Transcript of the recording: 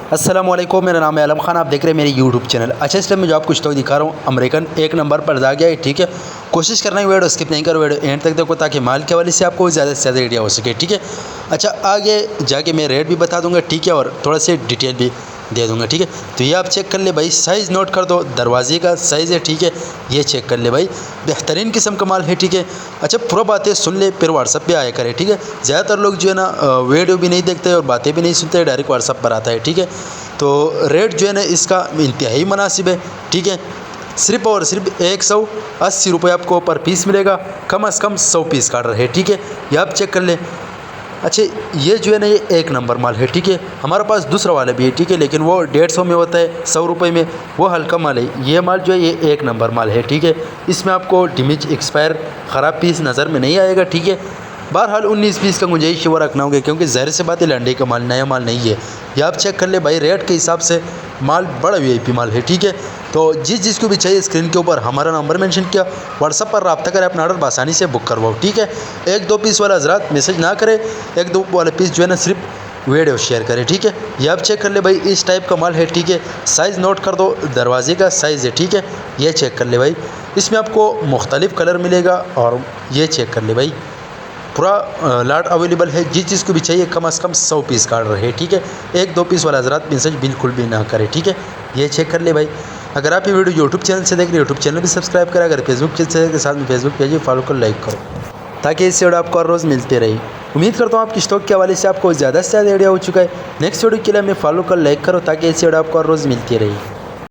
अस्सलाम वालेकुम, मेरा नाम है आलम खान। आप देख रहे हैं मेरे यूट्यूब चैनल। अच्छा, इस टाइम में जो आपको स्टॉक दिखा रहा हूँ अमेरिकन 1 नंबर पर जा गया है। ठीक है, कोशिश करना है वीडियो स्किप नहीं करो, वीडियो एंड तक देखो ताकि माल के हवाले से आपको ज़्यादा से ज़्यादा आइडिया हो सके। ठीक है, अच्छा आगे जाके मैं रेट भी बता दूंगा। ठीक है, और थोड़ा सी डिटेल भी दे दूंगा। ठीक है, तो ये आप चेक कर ले भाई, साइज़ नोट कर दो, दरवाजे का साइज़ है। ठीक है, ये चेक कर ले भाई, बेहतरीन किस्म का माल है। ठीक है, अच्छा पूरा बातें सुन ले फिर व्हाट्सअप पे आया करे। ठीक है, ज़्यादातर लोग जो है ना वीडियो भी नहीं देखते और बातें भी नहीं सुनते, डायरेक्ट व्हाट्सअप पर आता है। ठीक है, तो रेट जो है ना इसका इंतहाई मुनासिब है। ठीक है, सिर्फ और सिर्फ 180 रुपये आपको पर पीस मिलेगा, कम से कम 100 पीस का ऑर्डर है। ठीक है, ये आप चेक कर ले। अच्छा, ये जो है ना ये 1 नंबर माल है। ठीक है, हमारे पास दूसरा वाला भी है। ठीक है, लेकिन वो 150 में होता है, 100 रुपये में, वो हल्का माल है। ये माल जो है ये 1 नंबर माल है। ठीक है, इसमें आपको डैमेज एक्सपायर ख़राब पीस नज़र में नहीं आएगा। ठीक है, बहरहाल 19 पीस का गुंजाइश वो रखना होगा, क्योंकि ज़ाहिर से बात है लंडे का माल नया माल नहीं है। ये आप चेक कर ले भाई, रेट के हिसाब से माल बड़ा वीआईपी माल है। ठीक है, तो जिसको भी चाहिए स्क्रीन के ऊपर हमारा नंबर मेंशन किया, व्हाट्सअप पर रब्ता करें, अपना ऑर्डर आसानी से बुक करवाओ। ठीक है, 1-2 पीस वाला हज़रात मैसेज ना करें, 1-2 वाला पीस जो है ना सिर्फ वीडियो शेयर करें। ठीक है, ये आप चेक कर ले भाई, इस टाइप का माल है। ठीक है, साइज़ नोट कर दो, दरवाजे का साइज़ है। ठीक है, ये चेक कर ले भाई, इसमें आपको मुख्तलिफ कलर मिलेगा। और ये चेक कर ले भाई, पूरा लाट अवेलेबल है, जिस चीज़ को भी चाहिए कम से कम 100 पीस का ऑर्डर है। ठीक है, 1-2 पीस वाला हज़रात मैसेज बिल्कुल भी ना करें। ठीक है, ये चेक कर ले भाई। अगर आप ये वीडियो यूट्यूब चैनल से देख रहे हो, यूट्यूब चैनल भी सब्सक्राइब करें। अगर फेसबुक चैनल के साथ में फेसबुक पेज फॉलो कर लाइक करो, ताकि इससे वीडियो आपको हर रोज़ मिलते रही। उम्मीद करता हूँ आपकी स्टॉक के हवाले से आपको ज़्यादा से ज़्यादा आइडिया हो चुका है। नेक्स्ट वीडियो के लिए हमें फॉलो कर लाइक करो, ताकि इससे वीडियो आपको हर रोज़ मिलती रही।